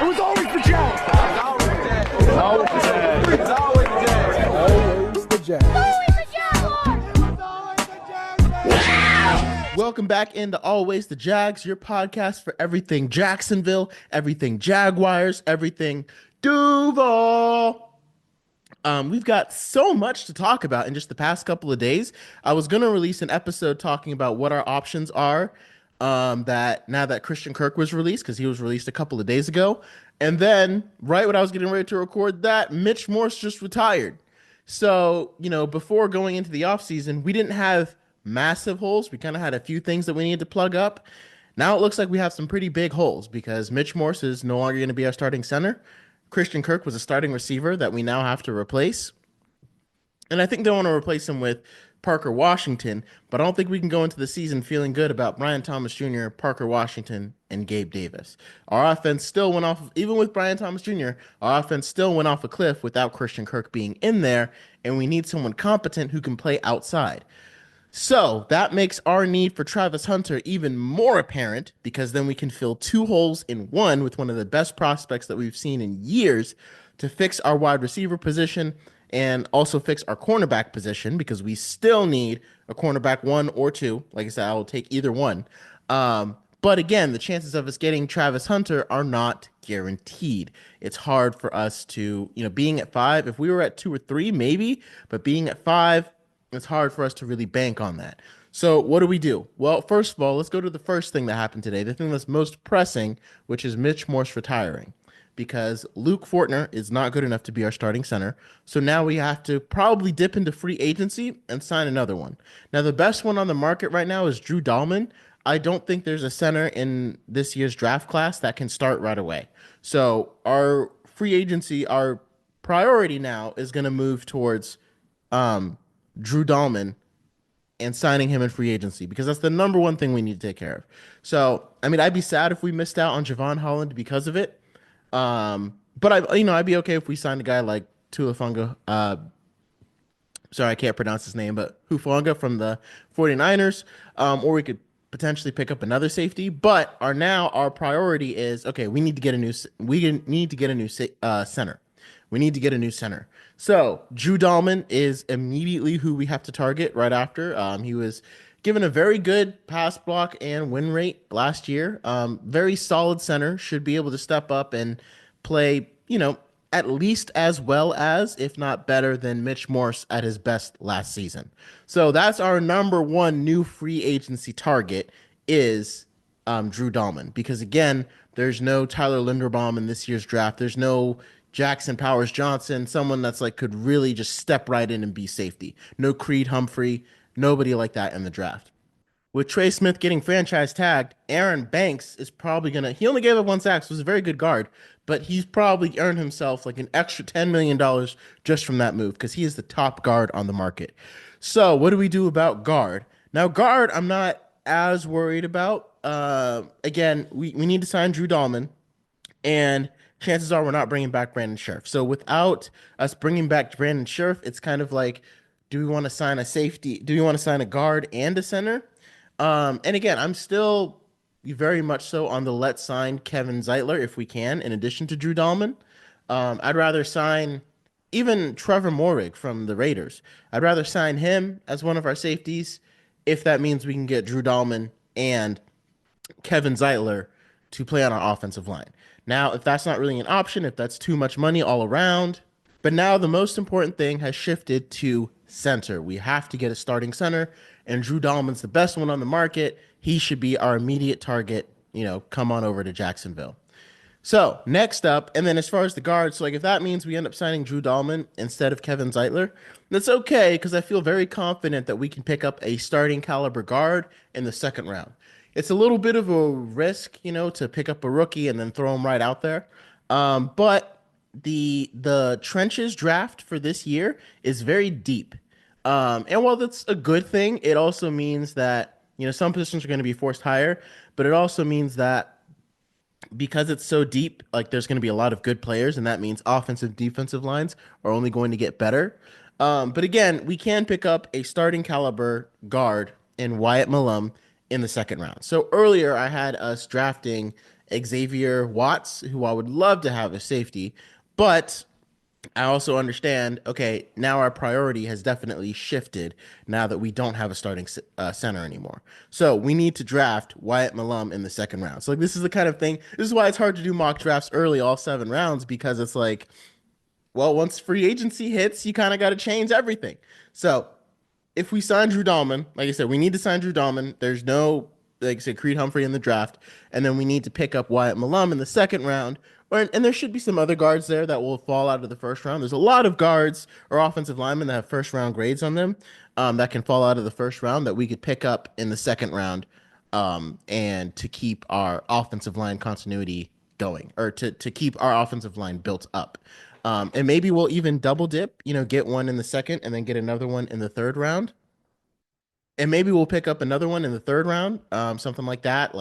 It was always the Jags. It's always the Jags. It's always the Jags. Always the Jags. Welcome back into Always the Jags, your podcast for everything Jacksonville, everything Jaguars, everything Duval. We've got so much to talk about in just the past couple of days. I was going to release an episode talking about what our options are that now that Christian Kirk was released, because he was released a couple of days ago. And then right when I was getting ready to record that, Mitch Morse just retired. So, before going into the offseason, we didn't have massive holes. We kind of had a few things that we needed to plug up. Now it looks like we have some pretty big holes because Mitch Morse is no longer going to be our starting center. Christian Kirk was a starting receiver that we now have to replace. And I think they want to replace him with Parker Washington, but I don't think we can go into the season feeling good about Brian Thomas Jr., Parker Washington, and Gabe Davis. Our offense still went off, even with Brian Thomas Jr., our offense still went off a cliff without Christian Kirk being in there, and we need someone competent who can play outside. So that makes our need for Travis Hunter even more apparent because then we can fill two holes in one with one of the best prospects that we've seen in years to fix our wide receiver position and also fix our cornerback position because we still need a cornerback 1 or 2. Like I said, I will take either one. But again, the chances of us getting Travis Hunter are not guaranteed. It's hard for us to, being at 5, if we were at 2 or 3, maybe, but being at 5, it's hard for us to really bank on that. So what do we do? Well, first of all, let's go to the first thing that happened today, the thing that's most pressing, which is Mitch Morse retiring, because Luke Fortner is not good enough to be our starting center. So now we have to probably dip into free agency and sign another one. Now, the best one on the market right now is Drew Dahlman. I don't think there's a center in this year's draft class that can start right away. So our free agency, our priority now is going to move towards Drew Dahlman and signing him in free agency because that's the number one thing we need to take care of. So, I'd be sad if we missed out on Javon Holland because of it. But I'd be okay if we signed a guy like Tuifunga. Sorry, I can't pronounce his name, but Hufanga from the 49ers. Or we could potentially pick up another safety. But our priority is okay. We need to get a new center. We need to get a new center. So Drew Dahlman is immediately who we have to target right after. He was given a very good pass block and win rate last year. Very solid center, should be able to step up and play, at least as well as, if not better than Mitch Morse at his best last season. So that's our number one new free agency target is Drew Dahlman. Because again, there's no Tyler Linderbaum in this year's draft. There's no Jackson Powers Johnson, someone that's could really just step right in and be safety. No Creed Humphrey, nobody like that in the draft. With Trey Smith getting franchise tagged, Aaron Banks is probably he only gave up 1 sack, so was a very good guard, but he's probably earned himself an extra $10 million just from that move because he is the top guard on the market. So what do we do about guard? Now, guard, I'm not as worried about. Again, we need to sign Drew Dahlman, and chances are we're not bringing back Brandon Scherff. So without us bringing back Brandon Scherff, it's kind of do we want to sign a safety? Do we want to sign a guard and a center? And again, I'm still very much so on the let's sign Kevin Zeitler if we can, in addition to Drew Dahlman. I'd rather sign even Trevor Moehrig from the Raiders. I'd rather sign him as one of our safeties if that means we can get Drew Dahlman and Kevin Zeitler to play on our offensive line. Now, if that's not really an option, if that's too much money all around, but now the most important thing has shifted to center. We have to get a starting center, and Drew Dahlman's the best one on the market. He should be our immediate target, come on over to Jacksonville. So next up, and then as far as the guards, if that means we end up signing Drew Dahlman instead of Kevin Zeitler, that's okay because I feel very confident that we can pick up a starting caliber guard in the second round. It's a little bit of a risk, to pick up a rookie and then throw him right out there. But the trenches draft for this year is very deep. And while that's a good thing, it also means that, some positions are going to be forced higher, but it also means that because it's so deep, there's going to be a lot of good players, and that means offensive, defensive lines are only going to get better. But again, we can pick up a starting caliber guard in Wyatt Malum in the second round. So earlier I had us drafting Xavier Watts, who I would love to have as safety, but I also understand, okay, now our priority has definitely shifted now that we don't have a starting center anymore. So we need to draft Wyatt Malum in the second round. So like, this is the kind of thing, this is why it's hard to do mock drafts early, all 7 rounds, because it's like, well, once free agency hits, you kind of got to change everything. So if we sign Drew Dalman, like I said, we need to sign Drew Dalman. There's no, like I said, Creed Humphrey in the draft, and then we need to pick up Wyatt Malum in the second round. And there should be some other guards there that will fall out of the first round. There's a lot of guards or offensive linemen that have first round grades on them that can fall out of the first round that we could pick up in the second round, and to keep our offensive line continuity going, or to keep our offensive line built up. And maybe we'll even double dip, get one in the second and then get another one in the third round. And maybe we'll pick up another one in the third round, something like that.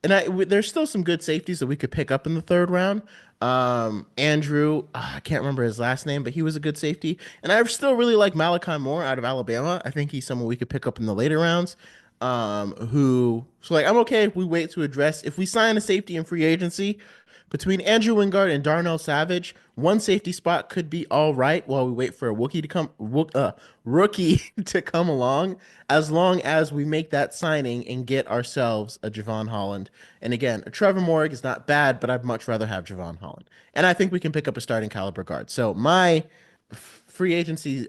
There's still some good safeties that we could pick up in the third round. Andrew, I can't remember his last name, but he was a good safety. And I still really like Malachi Moore out of Alabama. I think he's someone we could pick up in the later rounds. I'm okay if we wait to address, if we sign a safety in free agency, between Andrew Wingard and Darnell Savage, one safety spot could be all right while we wait for a rookie to come along, as long as we make that signing and get ourselves a Javon Holland. And again, a Trevor Morrig is not bad, but I'd much rather have Javon Holland. And I think we can pick up a starting caliber guard. So my free agency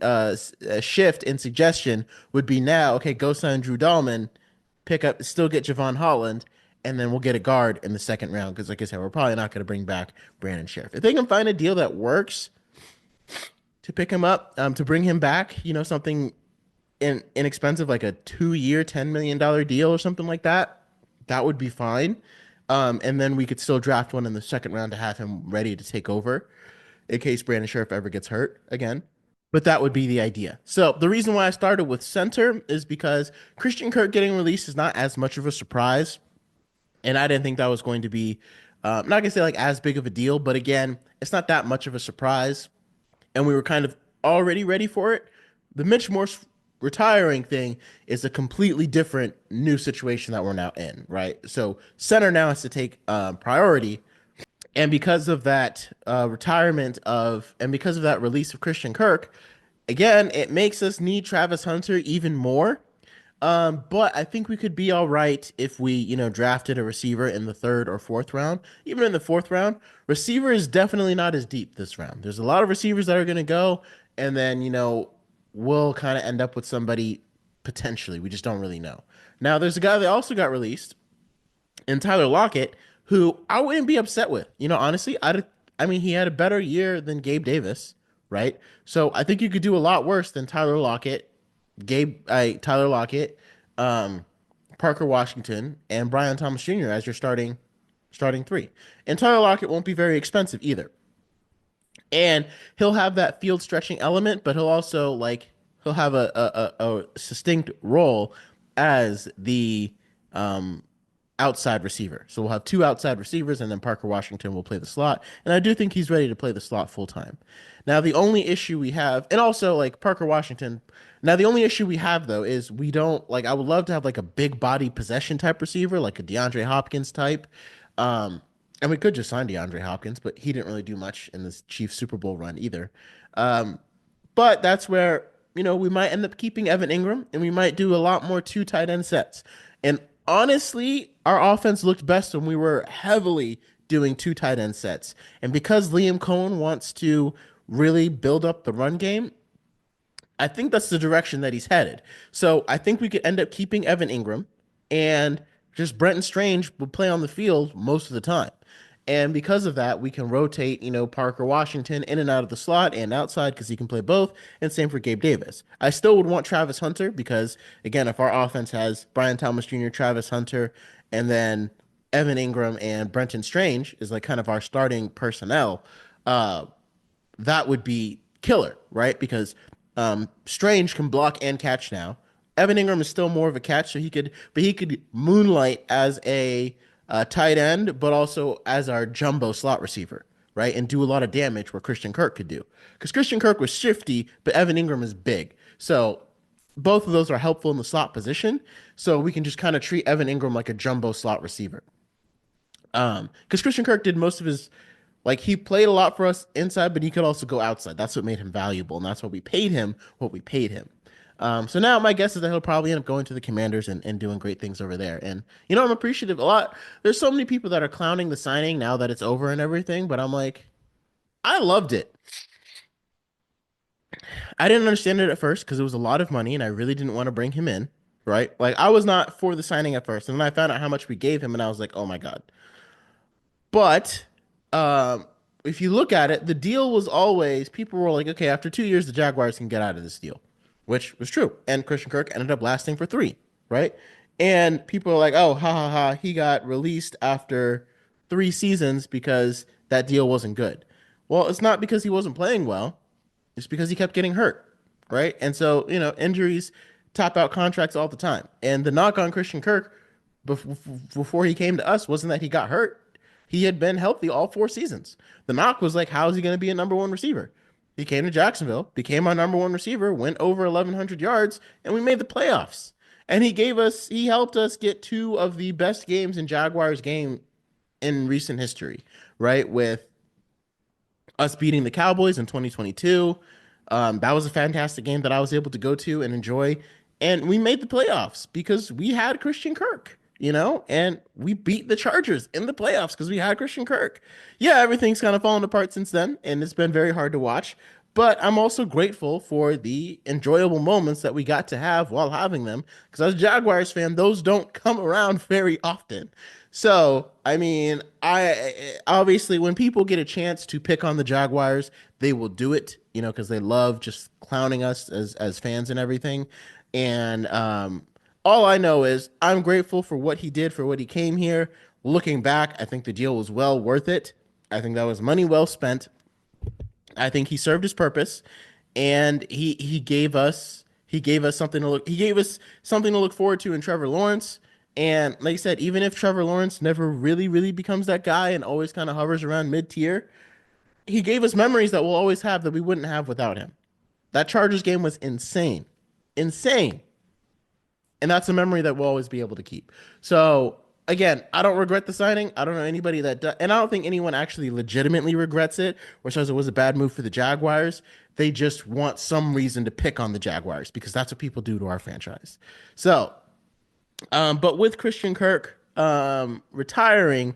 shift and suggestion would be now, okay, go sign Drew Dahlman, still get Javon Holland, and then we'll get a guard in the second round. Because, like I said, we're probably not going to bring back Brandon Sheriff. If they can find a deal that works to pick him up, to bring him back, something inexpensive, like a 2-year, $10 million deal or something like that, that would be fine. And then we could still draft one in the second round to have him ready to take over in case Brandon Sheriff ever gets hurt again. But that would be the idea. So the reason why I started with center is because Christian Kirk getting released is not as much of a surprise. And I didn't think that was going to be, not gonna say like as big of a deal, but again, it's not that much of a surprise. And we were kind of already ready for it. The Mitch Morse retiring thing is a completely different new situation that we're now in, right? So center now has to take priority. And because of that and because of that release of Christian Kirk, again, it makes us need Travis Hunter even more. But I think we could be all right if we, drafted a receiver in the third or fourth round. Even in the fourth round, receiver is definitely not as deep this round. There's a lot of receivers that are going to go, and then, we'll kind of end up with somebody potentially. We just don't really know. Now, there's a guy that also got released, and Tyler Lockett, who I wouldn't be upset with. Honestly, he had a better year than Gabe Davis, right? So I think you could do a lot worse than Tyler Lockett, Parker Washington, and Brian Thomas Jr. as your starting three. And Tyler Lockett won't be very expensive either. And he'll have that field stretching element, but he'll also he'll have a distinct role as the outside receiver. So we'll have 2 outside receivers, and then Parker Washington will play the slot. And I do think he's ready to play the slot full time. Now, the only issue we have, and also Parker Washington, now the only issue we have though is we don't I would love to have a big body possession type receiver, like a DeAndre Hopkins type. And we could just sign DeAndre Hopkins, but he didn't really do much in this Chiefs Super Bowl run either. But that's where, we might end up keeping Evan Ingram, and we might do a lot more 2 tight end sets. And honestly, our offense looked best when we were heavily doing 2 tight end sets. And because Liam Cohen wants to really build up the run game, I think that's the direction that he's headed. So I think we could end up keeping Evan Ingram, and just Brenton Strange will play on the field most of the time. And because of that, we can rotate, Parker Washington in and out of the slot and outside because he can play both. And same for Gabe Davis. I still would want Travis Hunter because, again, if our offense has Brian Thomas Jr., Travis Hunter, and then Evan Ingram and Brenton Strange is kind of our starting personnel, that would be killer, right? Because Strange can block and catch now. Evan Ingram is still more of a catch, so he could moonlight as a tight end, but also as our jumbo slot receiver, right? And do a lot of damage where Christian Kirk could do. Because Christian Kirk was shifty, but Evan Ingram is big. So both of those are helpful in the slot position. So we can just kind of treat Evan Ingram like a jumbo slot receiver. Because Christian Kirk did most of his, like, he played a lot for us inside, but he could also go outside. That's what made him valuable, and that's what we paid him. What we paid him. So now my guess is that he'll probably end up going to the Commanders and doing great things over there. And I'm appreciative a lot. There's so many people that are clowning the signing now that it's over and everything, but I'm like, I loved it. I didn't understand it at first because it was a lot of money, and I really didn't want to bring him in. Right? Like I was not for the signing at first, and then I found out how much we gave him, and I was like, oh my god. But um, if you look at it, the deal was always people were like, okay, after 2 years, the Jaguars can get out of this deal, which was true. And Christian Kirk ended up lasting for three, right? And people are like, oh, ha ha ha, he got released after 3 seasons because that deal wasn't good. Well, it's not because he wasn't playing well, it's because he kept getting hurt, right? And so, injuries top out contracts all the time. And the knock on Christian Kirk before he came to us wasn't that he got hurt. He had been healthy all 4 seasons. The knock was like, how is he going to be a number one receiver? He came to Jacksonville, became our number one receiver, went over 1,100 yards, and we made the playoffs. And he helped us get two of the best games in Jaguars game in recent history, right? With us beating the Cowboys in 2022. That was a fantastic game that I was able to go to and enjoy. And we made the playoffs because we had Christian Kirk, and we beat the Chargers in the playoffs because we had Christian Kirk. Yeah, everything's kind of fallen apart since then, and it's been very hard to watch. But I'm also grateful for the enjoyable moments that we got to have while having them. Because as a Jaguars fan, those don't come around very often. So, I mean, I obviously when people get a chance to pick on the Jaguars, they will do it, because they love just clowning us as fans and everything. And all I know is I'm grateful for what he did, for what he came here. Looking back, I think the deal was well worth it. I think that was money well spent. I think he served his purpose, and he gave us something to look forward to in Trevor Lawrence. And like I said, even if Trevor Lawrence never really, really becomes that guy and always kind of hovers around mid tier, he gave us memories that we'll always have that we wouldn't have without him. That Chargers game was insane, insane, and that's a memory that we'll always be able to keep. So again, I don't regret the signing. I don't know anybody that does, and I don't think anyone actually legitimately regrets it or says it was a bad move for the Jaguars. They just want some reason to pick on the Jaguars because that's what people do to our franchise. So but with Christian Kirk not retiring,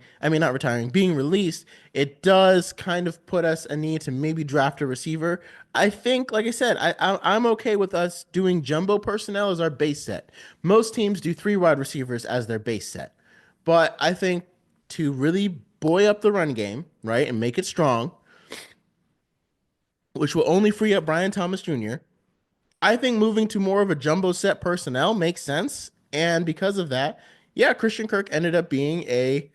being released, it does kind of put us a need to maybe draft a receiver. I think, like I said, I'm okay with us doing jumbo personnel as our base set. Most teams do three wide receivers as their base set. But I think to really buoy up the run game, right, and make it strong, which will only free up Brian Thomas Jr., I think moving to more of a jumbo set personnel makes sense. And because of that, yeah, Christian Kirk ended up being a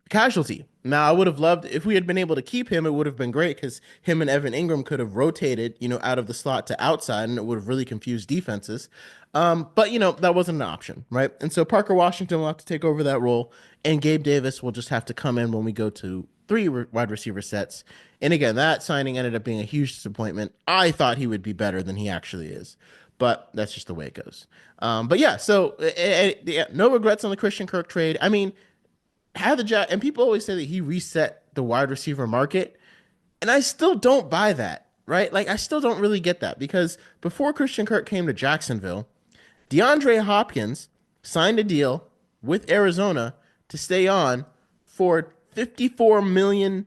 casualty. Now, I would have loved if we had been able to keep him, it would have been great because him and Evan Ingram could have rotated, out of the slot to outside, and it would have really confused defenses. But that wasn't an option, right? And so Parker Washington will have to take over that role, and Gabe Davis will just have to come in when we go to three wide receiver sets. And again, that signing ended up being a huge disappointment. I thought he would be better than he actually is, but that's just the way it goes. But yeah, so yeah, no regrets on the Christian Kirk trade. I mean, and people always say that he reset the wide receiver market, and I still don't buy that, right? Like I still don't really get that because before Christian Kirk came to Jacksonville, DeAndre Hopkins signed a deal with Arizona to stay on for $54 million.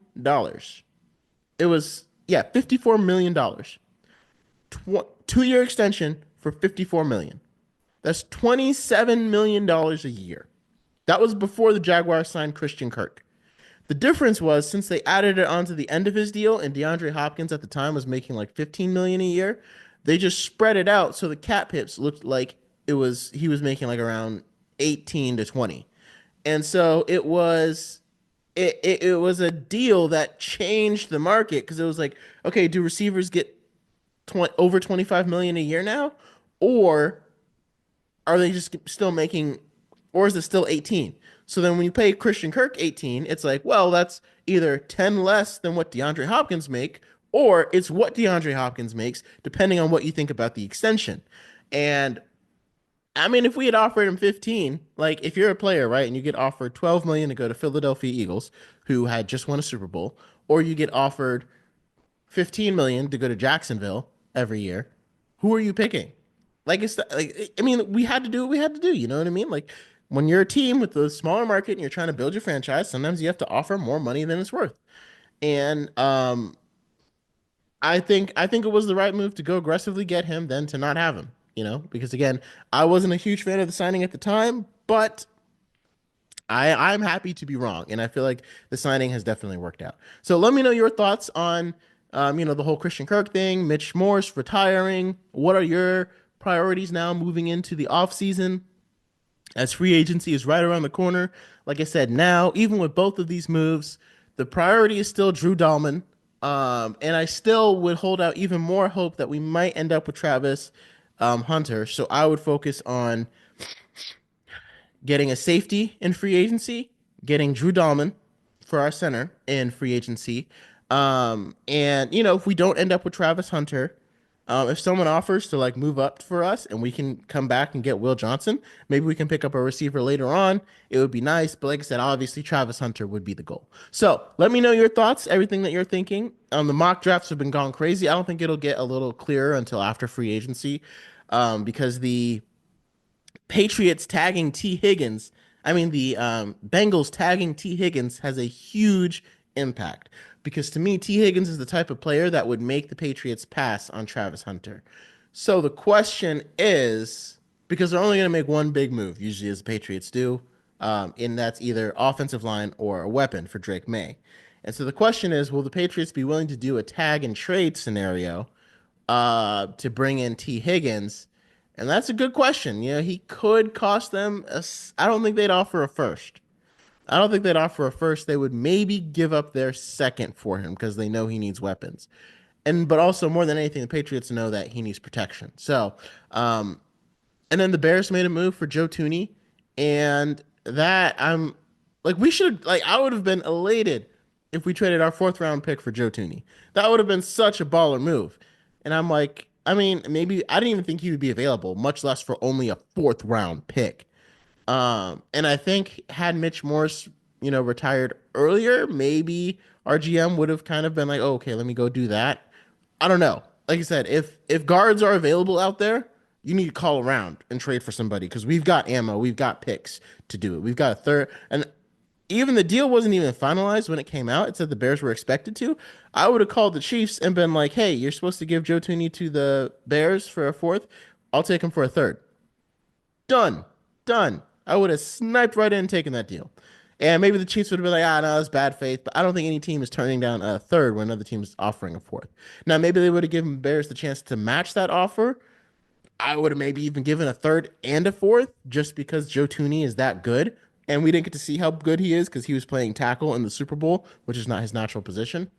It was, yeah, $54 million. 2-year extension for $54 million. That's $27 million a year. That was before the Jaguars signed Christian Kirk. The difference was since they added it onto the end of his deal, and DeAndre Hopkins at the time was making like $15 million a year, they just spread it out so the cap hits looked like he was making like around 18 to 20. And so it was a deal that changed the market because it was like, okay, do receivers get over 25 million a year now, or are they just still making, or is it still 18? So then when you pay Christian Kirk 18, it's like, well, that's either 10 less than what DeAndre Hopkins make, or it's what DeAndre Hopkins makes, depending on what you think about the extension. And I mean, if we had offered him 15, like if you're a player, right, and you get offered 12 million to go to Philadelphia Eagles, who had just won a Super Bowl, or you get offered 15 million to go to Jacksonville every year, who are you picking? Like it's like I mean, we had to do what we had to do. You know what I mean? Like when you're a team with a smaller market and you're trying to build your franchise, sometimes you have to offer more money than it's worth. And I think it was the right move to go aggressively get him than to not have him. You know, because again, I wasn't a huge fan of the signing at the time, but I'm happy to be wrong, and I feel like the signing has definitely worked out. So let me know your thoughts on, the whole Christian Kirk thing, Mitch Morse retiring. What are your priorities now moving into the off season as free agency is right around the corner? Like I said, now even with both of these moves, the priority is still Drew Dahlman, and I still would hold out even more hope that we might end up with Travis Hunter. So I would focus on getting a safety in free agency, getting Drew Dahlman for our center in free agency. And if we don't end up with Travis Hunter, if someone offers to like move up for us and we can come back and get Will Johnson, maybe we can pick up a receiver later on. It would be nice. But like I said, obviously Travis Hunter would be the goal. So let me know your thoughts, everything that you're thinking. The mock drafts have been gone crazy. I don't think it'll get a little clearer until after free agency, because the Patriots tagging T. Higgins, I mean, the Bengals tagging T. Higgins has a huge impact because to me, T. Higgins is the type of player that would make the Patriots pass on Travis Hunter. So the question is, because they're only going to make one big move, usually as the Patriots do, and that's either offensive line or a weapon for Drake May. And so the question is, will the Patriots be willing to do a tag and trade scenario to bring in T. Higgins? And that's a good question. He could cost them. I don't think they'd offer a first. I don't think they'd offer a first. They would maybe give up their second for him because they know he needs weapons. But also more than anything, the Patriots know that he needs protection. So, and then the Bears made a move for Joe Tooney, and that I'm like we should like I would have been elated if we traded our fourth round pick for Joe Tooney. That would have been such a baller move. And I'm like, I mean, maybe I didn't even think he would be available, much less for only a fourth round pick. And I think had Mitch Morse, retired earlier, maybe our GM would have kind of been like, oh, okay, let me go do that. I don't know. Like I said, if guards are available out there, you need to call around and trade for somebody because we've got ammo, we've got picks to do it. We've got a third, and even the deal wasn't even finalized when it came out. It said the Bears were expected to. I would have called the Chiefs and been like, "Hey, you're supposed to give Joe Tooney to the Bears for a fourth. I'll take him for a third." Done, done. I would have sniped right in and taken that deal. And maybe the Chiefs would have been like, no, it's bad faith. But I don't think any team is turning down a third when another team is offering a fourth. Now, maybe they would have given Bears the chance to match that offer. I would have maybe even given a third and a fourth just because Joe Tooney is that good. And we didn't get to see how good he is because he was playing tackle in the Super Bowl, which is not his natural position.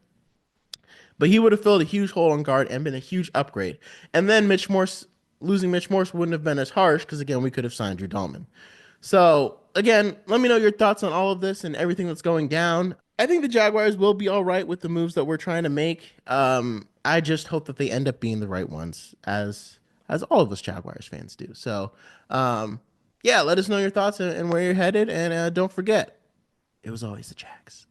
But he would have filled a huge hole on guard and been a huge upgrade. And then losing Mitch Morse wouldn't have been as harsh because, again, we could have signed Drew Dahlman. So, again, let me know your thoughts on all of this and everything that's going down. I think the Jaguars will be all right with the moves that we're trying to make. I just hope that they end up being the right ones, as all of us Jaguars fans do. So, yeah, let us know your thoughts and where you're headed. And don't forget, it was always the Jags.